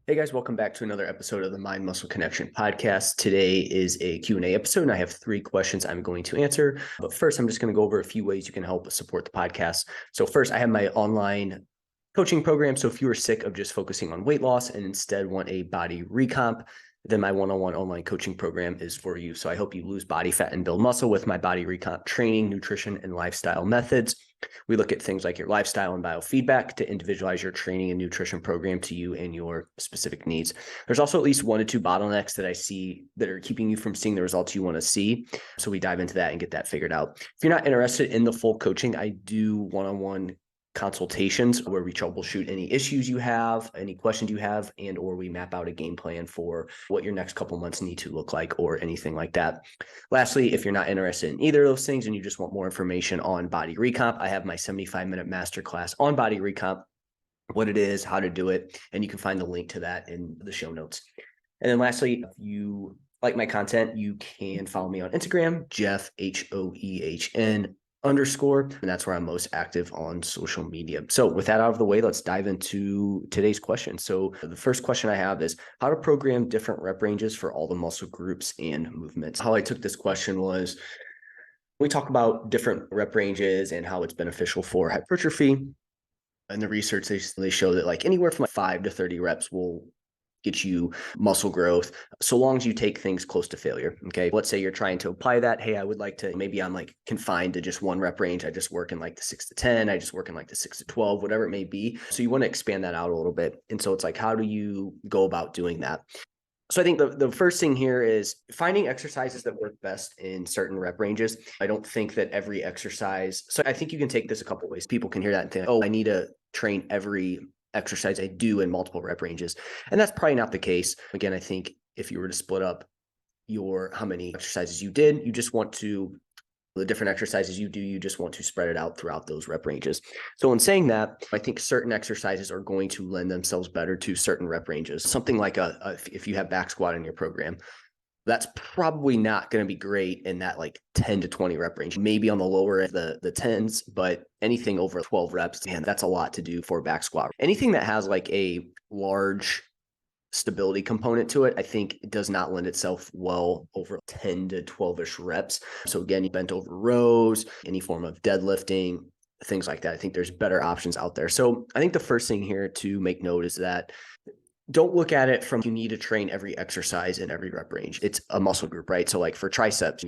Hey guys, welcome back to another episode of the Mind Muscle Connection podcast. Today is a Q&A episode and I have 3 questions I'm going to answer. But first, I'm just going to go over a few ways you can help support the podcast. So first, I have my online coaching program. So if you are sick of just focusing on weight loss and instead want a body recomp, then my one-on-one online coaching program is for you. So I help you lose body fat and build muscle with my body recomp training, nutrition, and lifestyle methods. We look at things like your lifestyle and biofeedback to individualize your training and nutrition program to you and your specific needs. There's also at least 1 to 2 bottlenecks that I see that are keeping you from seeing the results you want to see. So we dive into that and get that figured out. If you're not interested in the full coaching, I do one-on-one consultations where we troubleshoot any issues you have, any questions you have, and or we map out a game plan for what your next couple months need to look like or anything like that. Lastly, if you're not interested in either of those things and you just want more information on body recomp, I have my 75-minute masterclass on body recomp, what it is, how to do it, and you can find the link to that in the show notes. And then lastly, if you like my content, you can follow me on Instagram, Jeff, HOEHN _, and that's where I'm most active on social media. So with that out of the way, let's dive into today's question. So the first question I have is how to program different rep ranges for all the muscle groups and movements. How I took this question was, we talk about different rep ranges and how it's beneficial for hypertrophy. And the research, they show that like anywhere from 5 to 30 reps will get you muscle growth, so long as you take things close to failure. Okay. Let's say you're trying to apply that. Hey, I would like to, maybe I'm like confined to just 1 rep range. I just work in like the 6 to 10. I just work in like the 6 to 12, whatever it may be. So you want to expand that out a little bit. And so it's like, how do you go about doing that? So I think the first thing here is finding exercises that work best in certain rep ranges. I don't think that every exercise, so I think you can take this a couple ways. People can hear that and think, oh, I need to train every exercise I do in multiple rep ranges. And that's probably not the case. Again, I think if you were to split up how many exercises you did, you just want to, the different exercises you do, you just want to spread it out throughout those rep ranges. So in saying that, I think certain exercises are going to lend themselves better to certain rep ranges. Something like if you have back squat in your program, that's probably not going to be great in that like 10 to 20 rep range, maybe on the lower end, the 10s, but anything over 12 reps, man, that's a lot to do for back squat. Anything that has like a large stability component to it, I think it does not lend itself well over 10 to 12-ish reps. So again, you bent over rows, any form of deadlifting, things like that. I think there's better options out there. So I think the first thing here to make note is that don't look at it from you need to train every exercise in every rep range. It's a muscle group, right? So like for triceps,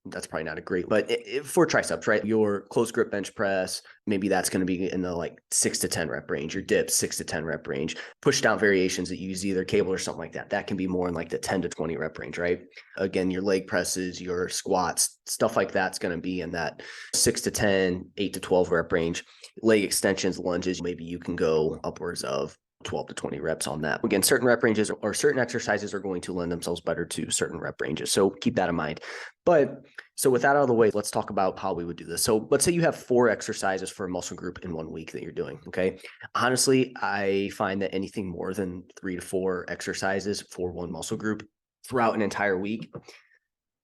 that's probably not a great, but for triceps, right? Your close grip bench press, maybe that's going to be in the like 6 to 10 rep range. Your dips, 6 to 10 rep range. Push down variations that use either cable or something like that. That can be more in like the 10 to 20 rep range, right? Again, your leg presses, your squats, stuff like that's going to be in that 6 to 10, 8 to 12 rep range. Leg extensions, lunges, maybe you can go upwards of 12 to 20 reps on that. Again, certain rep ranges or certain exercises are going to lend themselves better to certain rep ranges. So keep that in mind. But so with that out of the way, let's talk about how we would do this. So let's say you have 4 exercises for a muscle group in 1 week that you're doing. Okay. Honestly, I find that anything more than 3 to 4 exercises for one muscle group throughout an entire week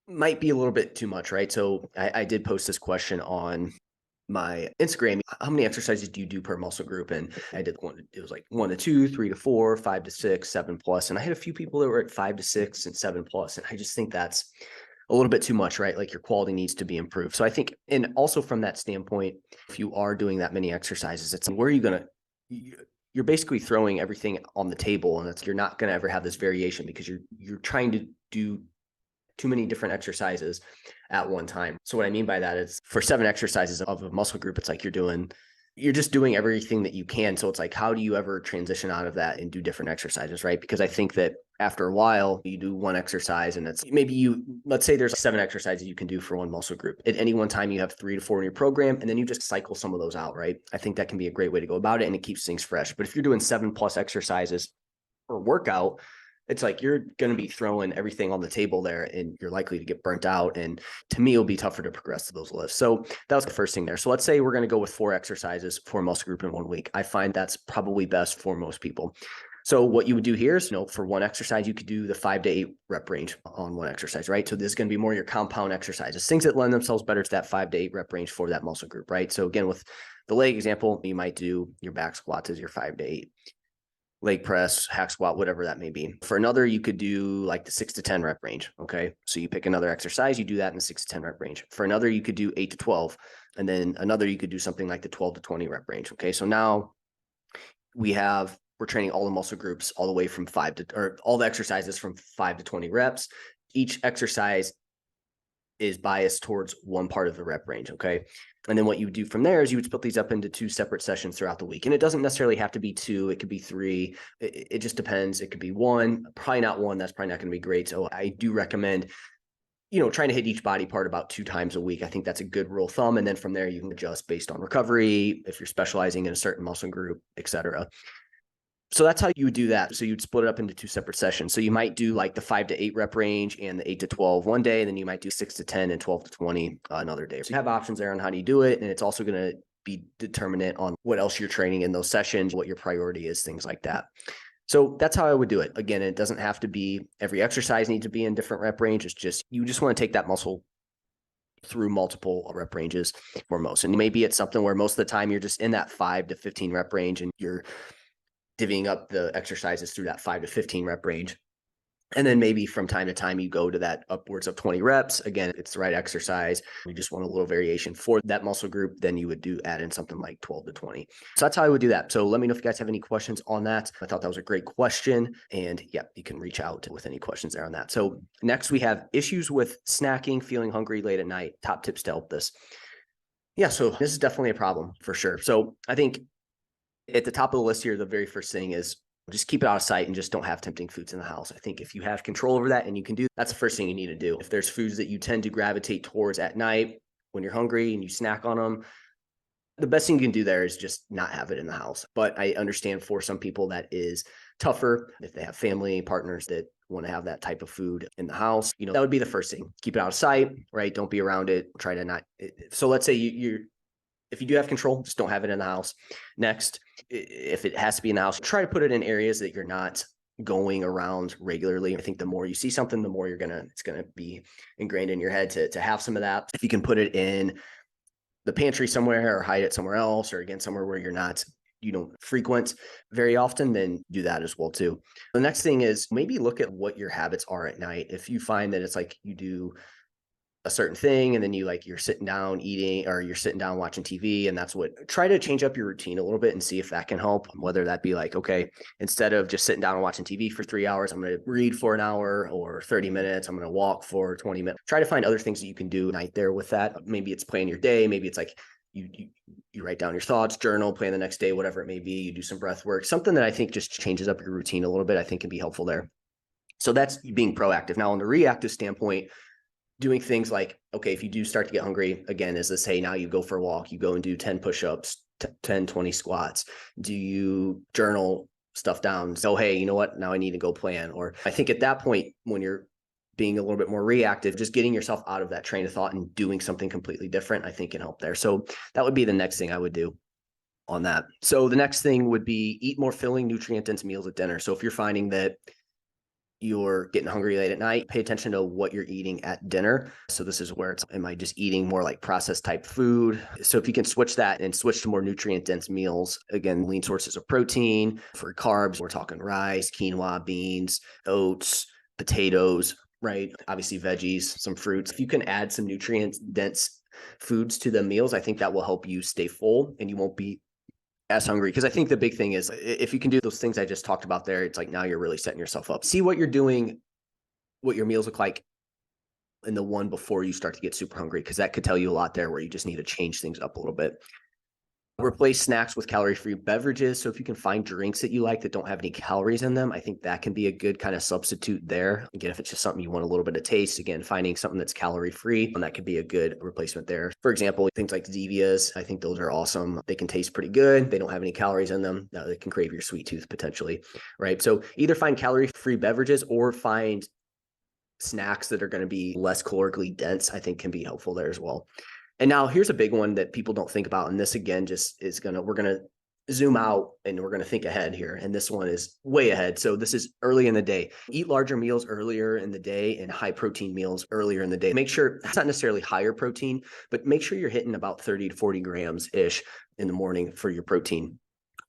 might be a little bit too much, right? So I did post this question on my Instagram. How many exercises do you do per muscle group? And I did it was like 1 to 2, 3 to 4, 5 to 6, 7+. And I had a few people that were at 5 to 6 and 7+. And I just think that's a little bit too much, right? Like your quality needs to be improved. So I think, and also from that standpoint, if you are doing that many exercises, it's where are you going to, you're basically throwing everything on the table, and you're not going to ever have this variation because you're trying to do too many different exercises at one time. So what I mean by that is for 7 exercises of a muscle group, it's like you're just doing everything that you can. So it's like, how do you ever transition out of that and do different exercises, right? Because I think that after a while, you do one exercise and it's maybe let's say there's 7 exercises you can do for one muscle group. At any one time, you have 3 to 4 in your program, and then you just cycle some of those out, right? I think that can be a great way to go about it, and it keeps things fresh. But if you're doing 7+ exercises per workout, it's like you're going to be throwing everything on the table there and you're likely to get burnt out. And to me, it'll be tougher to progress to those lifts. So that was the first thing there. So let's say we're going to go with 4 exercises for a muscle group in 1 week. I find that's probably best for most people. So what you would do here is, for one exercise, you could do the 5 to 8 rep range on one exercise, right? So this is going to be more your compound exercises, things that lend themselves better to that 5 to 8 rep range for that muscle group, right? So again, with the leg example, you might do your back squats as your 5 to 8. leg press, hack squat, whatever that may be. For another, you could do like the 6 to 10 rep range. Okay. So you pick another exercise, you do that in the 6 to 10 rep range. For another, you could do 8 to 12. And then another, you could do something like the 12 to 20 rep range. Okay. So now we're training all the muscle groups all the way from all the exercises from 5 to 20 reps. Each exercise is biased towards one part of the rep range. Okay. And then what you would do from there is you would split these up into 2 separate sessions throughout the week. And it doesn't necessarily have to be 2. It could be 3. It just depends. It could be 1, probably not 1. That's probably not going to be great. So I do recommend, trying to hit each body part about 2 times a week. I think that's a good rule of thumb. And then from there, you can adjust based on recovery, if you're specializing in a certain muscle group, et cetera. So that's how you would do that. So you'd split it up into 2 separate sessions. So you might do like the 5 to 8 rep range and the 8 to 12 one day. And then you might do 6 to 10 and 12 to 20 another day. So you have options there on how do you do it. And it's also going to be determinant on what else you're training in those sessions, what your priority is, things like that. So that's how I would do it. Again, it doesn't have to be every exercise needs to be in different rep range. It's just, you just want to take that muscle through multiple rep ranges for most. And maybe it's something where most of the time you're just in that 5 to 15 rep range and you're divvying up the exercises through that 5 to 15 rep range. And then maybe from time to time, you go to that upwards of 20 reps. Again, it's the right exercise. You just want a little variation for that muscle group. Then you would add in something like 12 to 20. So that's how I would do that. So let me know if you guys have any questions on that. I thought that was a great question. And yeah, you can reach out with any questions there on that. So next we have issues with snacking, feeling hungry late at night, top tips to help this. Yeah, so this is definitely a problem for sure. So I think at the top of the list here, the very first thing is just keep it out of sight and just don't have tempting foods in the house. I think if you have control over that and you can do, that's the first thing you need to do. If there's foods that you tend to gravitate towards at night when you're hungry and you snack on them, the best thing you can do there is just not have it in the house. But I understand for some people that is tougher if they have family partners that want to have that type of food in the house. That would be the first thing. Keep it out of sight, right? Don't be around it. Try to not. So let's say if you do have control, just don't have it in the house. Next, if it has to be in the house, try to put it in areas that you're not going around regularly. I think the more you see something, the more it's going to be ingrained in your head to have some of that. If you can put it in the pantry somewhere or hide it somewhere else, or again, somewhere where you don't frequent very often, then do that as well too. The next thing is maybe look at what your habits are at night. If you find that it's like you do a certain thing and then you're sitting down eating or you're sitting down watching TV, and try to change up your routine a little bit and see if that can help, whether that be like, okay, instead of just sitting down and watching TV for 3 hours, I'm going to read for an hour or 30 minutes. I'm going to walk for 20 minutes. Try to find other things that you can do at night there with that. Maybe it's plan your day. Maybe it's like you write down your thoughts, journal, plan the next day, whatever it may be. You do some breath work, something that I think just changes up your routine a little bit, I think can be helpful there. So that's being proactive. Now on the reactive standpoint, doing things like, okay, if you do start to get hungry, again, as this, hey, now you go for a walk, you go and do 10 push-ups, 10, 20 squats. Do you journal stuff down? So, hey, you know what? Now I need to go plan. Or I think at that point, when you're being a little bit more reactive, just getting yourself out of that train of thought and doing something completely different, I think can help there. So that would be the next thing I would do on that. So the next thing would be eat more filling, nutrient-dense meals at dinner. So if you're finding that you're getting hungry late at night, pay attention to what you're eating at dinner. So this is where am I just eating more like processed type food? So if you can switch that and switch to more nutrient dense meals, again, lean sources of protein. For carbs, we're talking rice, quinoa, beans, oats, potatoes, right? Obviously veggies, some fruits. If you can add some nutrient dense foods to the meals, I think that will help you stay full and you won't be as hungry. Because I think the big thing is if you can do those things I just talked about there, it's like now you're really setting yourself up. See what you're doing, what your meals look like in the one before you start to get super hungry, because that could tell you a lot there where you just need to change things up a little bit. Replace snacks with calorie-free beverages. So if you can find drinks that you like that don't have any calories in them, I think that can be a good kind of substitute there. Again, if it's just something you want a little bit of taste, again, finding something that's calorie-free, and that could be a good replacement there. For example, things like Zevias, I think those are awesome. They can taste pretty good. They don't have any calories in them. They can crave your sweet tooth potentially, right? So either find calorie-free beverages or find snacks that are going to be less calorically dense, I think can be helpful there as well. And now here's a big one that people don't think about. And this again, just we're going to zoom out and we're going to think ahead here. And this one is way ahead. So this is early in the day. Eat larger meals earlier in the day and high protein meals earlier in the day. Make sure it's not necessarily higher protein, but make sure you're hitting about 30 to 40 grams ish in the morning for your protein.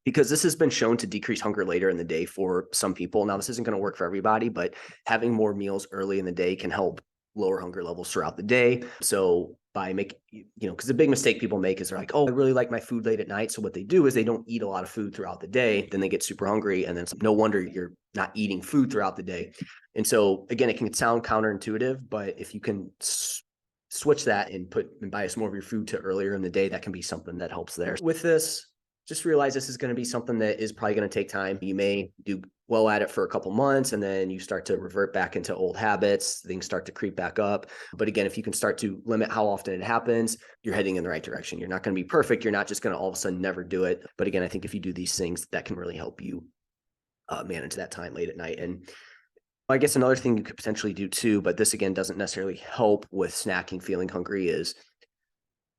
because this has been shown to decrease hunger later in the day for some people. Now, this isn't going to work for everybody, but having more meals early in the day can help lower hunger levels throughout the day. So by making, because the big mistake people make is they're like, oh, I really like my food late at night. So what they do is they don't eat a lot of food throughout the day. Then they get super hungry. And then no wonder you're not eating food throughout the day. And so again, it can sound counterintuitive, but if you can switch that and bias more of your food to earlier in the day, that can be something that helps there. With this, just realize this is going to be something that is probably going to take time. You may do well at it for a couple months, and then you start to revert back into old habits. Things start to creep back up. But again, if you can start to limit how often it happens, you're heading in the right direction. You're not going to be perfect. You're not just going to all of a sudden never do it. But again, I think if you do these things, that can really help you manage that time late at night. And I guess another thing you could potentially do too, but this again doesn't necessarily help with snacking, feeling hungry, is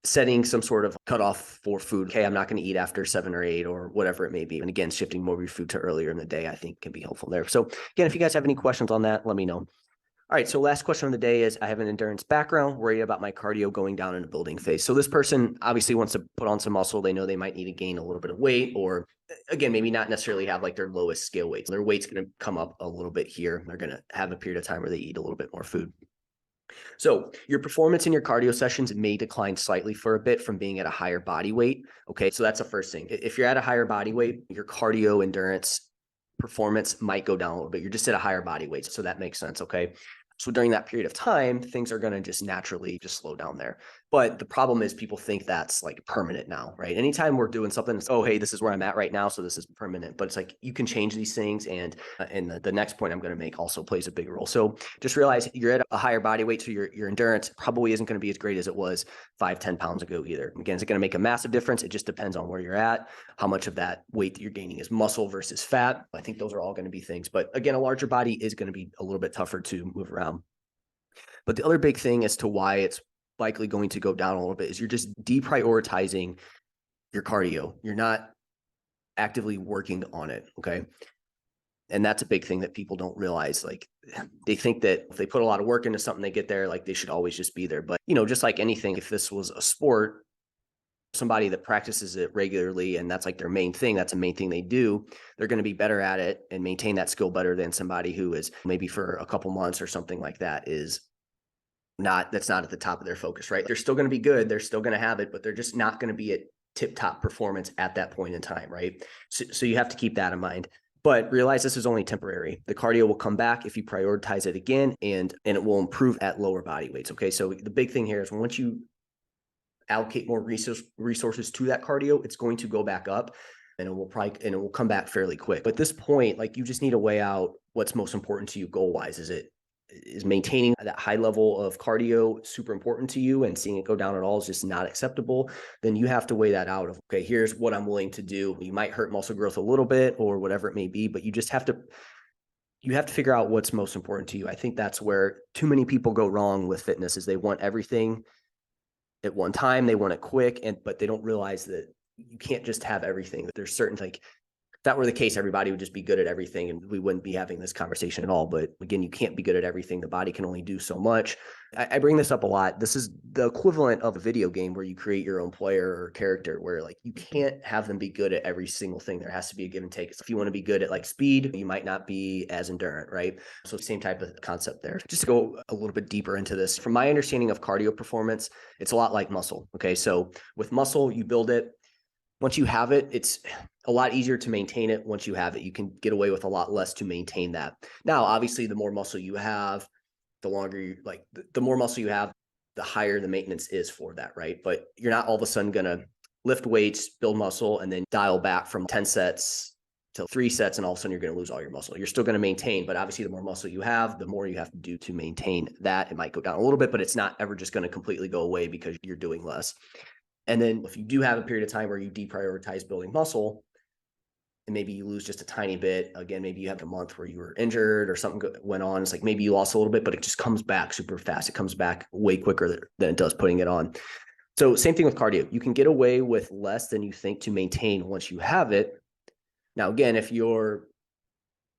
setting some sort of cutoff for food. Okay, I'm not going to eat after 7 or 8 or whatever it may be. And again, shifting more of your food to earlier in the day, I think can be helpful there. So again, if you guys have any questions on that, let me know. All right, so last question of the day is, I have an endurance background, worried about my cardio going down in a building phase. So this person obviously wants to put on some muscle. They know they might need to gain a little bit of weight, or again, maybe not necessarily have like their lowest scale weights. Their weight's going to come up a little bit here. They're going to have a period of time where they eat a little bit more food. So your performance in your cardio sessions may decline slightly for a bit from being at a higher body weight. Okay, so that's the first thing. If you're at a higher body weight, your cardio endurance performance might go down a little bit. You're just at a higher body weight, so that makes sense. Okay. So during that period of time, things are going to just naturally just slow down there. But the problem is people think that's like permanent now, right? Anytime we're doing something, it's, oh, hey, this is where I'm at right now, so this is permanent. But it's like you can change these things. And the next point I'm going to make also plays a big role. So just realize you're at a higher body weight, so your endurance probably isn't going to be as great as it was 5-10 pounds ago either. Again, is it going to make a massive difference? It just depends on where you're at, how much of that weight that you're gaining is muscle versus fat. I think those are all going to be things. But again, a larger body is going to be a little bit tougher to move around. But the other big thing as to why it's likely going to go down a little bit is you're just deprioritizing your cardio. You're not actively working on it. Okay. And that's a big thing that people don't realize. Like, they think that if they put a lot of work into something, they get there, like they should always just be there. But, just like anything, if this was a sport, somebody that practices it regularly and that's like their main thing, that's a main thing they do, they're going to be better at it and maintain that skill better than somebody who is maybe for a couple months or something like that that's not at the top of their focus, right? They're still going to be good. They're still going to have it, but they're just not going to be at tip top performance at that point in time, right? So you have to keep that in mind, but realize this is only temporary. The cardio will come back if you prioritize it again, and it will improve at lower body weights. Okay. So the big thing here is once you allocate more resources to that cardio, it's going to go back up, and it will come back fairly quick. But at this point, like, you just need to weigh out what's most important to you goal wise. Is maintaining that high level of cardio super important to you, and seeing it go down at all is just not acceptable? Then you have to weigh that out of, okay, here's what I'm willing to do. You might hurt muscle growth a little bit or whatever it may be, but you have to figure out what's most important to you. I think that's where too many people go wrong with fitness, is they want everything at one time. They want it quick, but they don't realize that you can't just have everything. There's certain, like, if that were the case, everybody would just be good at everything and we wouldn't be having this conversation at all. But again, you can't be good at everything. The body can only do so much. I bring this up a lot. This is the equivalent of a video game where you create your own player or character, where like you can't have them be good at every single thing. There has to be a give and take. So if you want to be good at like speed, you might not be as endurant, right? So same type of concept there. Just to go a little bit deeper into this, from my understanding of cardio performance, it's a lot like muscle. Okay. So with muscle, you build it. Once you have it, it's a lot easier to maintain it. Once you have it, you can get away with a lot less to maintain that. Now, obviously, the more muscle you have, the more muscle you have, the higher the maintenance is for that, right? But you're not all of a sudden going to lift weights, build muscle, and then dial back from 10 sets to 3 sets, and all of a sudden you're going to lose all your muscle. You're still going to maintain, but obviously the more muscle you have, the more you have to do to maintain that. It might go down a little bit, but it's not ever just going to completely go away because you're doing less. And then if you do have a period of time where you deprioritize building muscle, and maybe you lose just a tiny bit, again, maybe you have a month where you were injured or something went on. It's like maybe you lost a little bit, but it just comes back super fast. It comes back way quicker than it does putting it on. So same thing with cardio. You can get away with less than you think to maintain once you have it. Now, again, if you're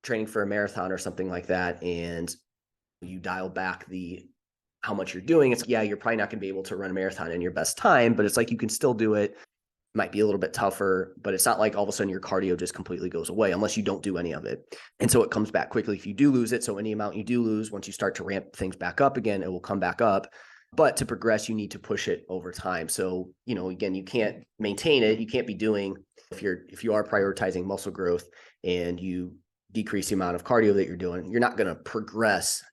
training for a marathon or something like that, and you dial back how much you're doing, it's, yeah, you're probably not going to be able to run a marathon in your best time, but it's like you can still do it might be a little bit tougher, but it's not like all of a sudden your cardio just completely goes away unless you don't do any of it. And so it comes back quickly if you do lose it. So any amount you do lose, once you start to ramp things back up again, it will come back up. But to progress, you need to push it over time. So, again, you can't maintain it. You can't be doing, if you are prioritizing muscle growth and you decrease the amount of cardio that you're doing, you're not going to progress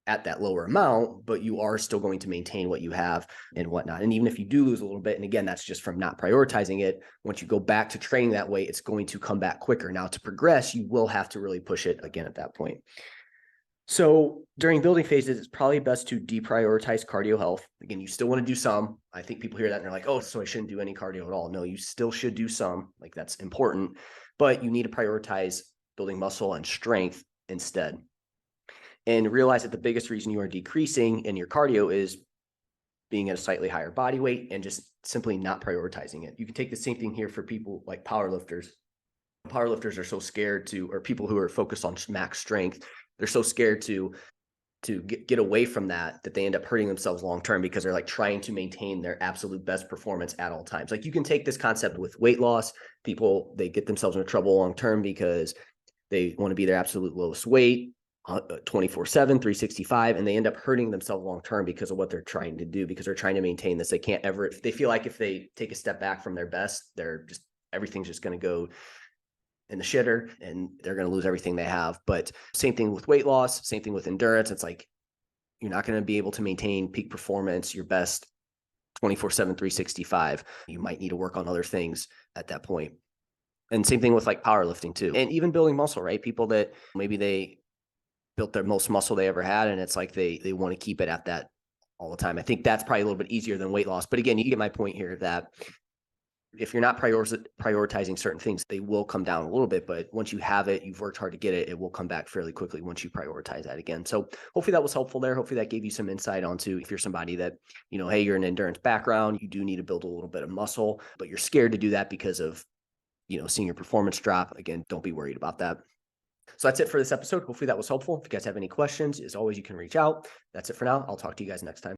at that lower amount, but you are still going to maintain what you have and whatnot. And even if you do lose a little bit, and again, that's just from not prioritizing it, once you go back to training that way, it's going to come back quicker. Now to progress, you will have to really push it again at that point. So during building phases, it's probably best to deprioritize cardio health. Again, you still want to do some. I think people hear that and they're like, oh, so I shouldn't do any cardio at all. No, you still should do some. Like, that's important, but you need to prioritize building muscle and strength instead. And realize that the biggest reason you are decreasing in your cardio is being at a slightly higher body weight and just simply not prioritizing it. You can take the same thing here for people like powerlifters. Powerlifters are so scared to, or people who are focused on max strength, they're so scared to get away from that they end up hurting themselves long-term because they're like trying to maintain their absolute best performance at all times. Like, you can take this concept with weight loss. People, they get themselves into trouble long-term because they want to be their absolute lowest weight, 24/7, 365, and they end up hurting themselves long-term because of what they're trying to do, because they're trying to maintain this. They can't ever, if they feel like if they take a step back from their best, everything's just going to go in the shitter and they're going to lose everything they have. But same thing with weight loss, same thing with endurance. It's like, you're not going to be able to maintain peak performance, your best 24/7, 365. You might need to work on other things at that point. And same thing with like powerlifting too. And even building muscle, right? People that maybe they built their most muscle they ever had, and it's like they want to keep it at that all the time. I think that's probably a little bit easier than weight loss. But again, you get my point here that if you're not prioritizing certain things, they will come down a little bit. But once you have it, you've worked hard to get it, it will come back fairly quickly once you prioritize that again. So hopefully that was helpful there. Hopefully that gave you some insight onto, if you're somebody that, hey, you're an endurance background, you do need to build a little bit of muscle, but you're scared to do that because of, seeing your performance drop. Again, don't be worried about that. So that's it for this episode. Hopefully that was helpful. If you guys have any questions, as always, you can reach out. That's it for now. I'll talk to you guys next time.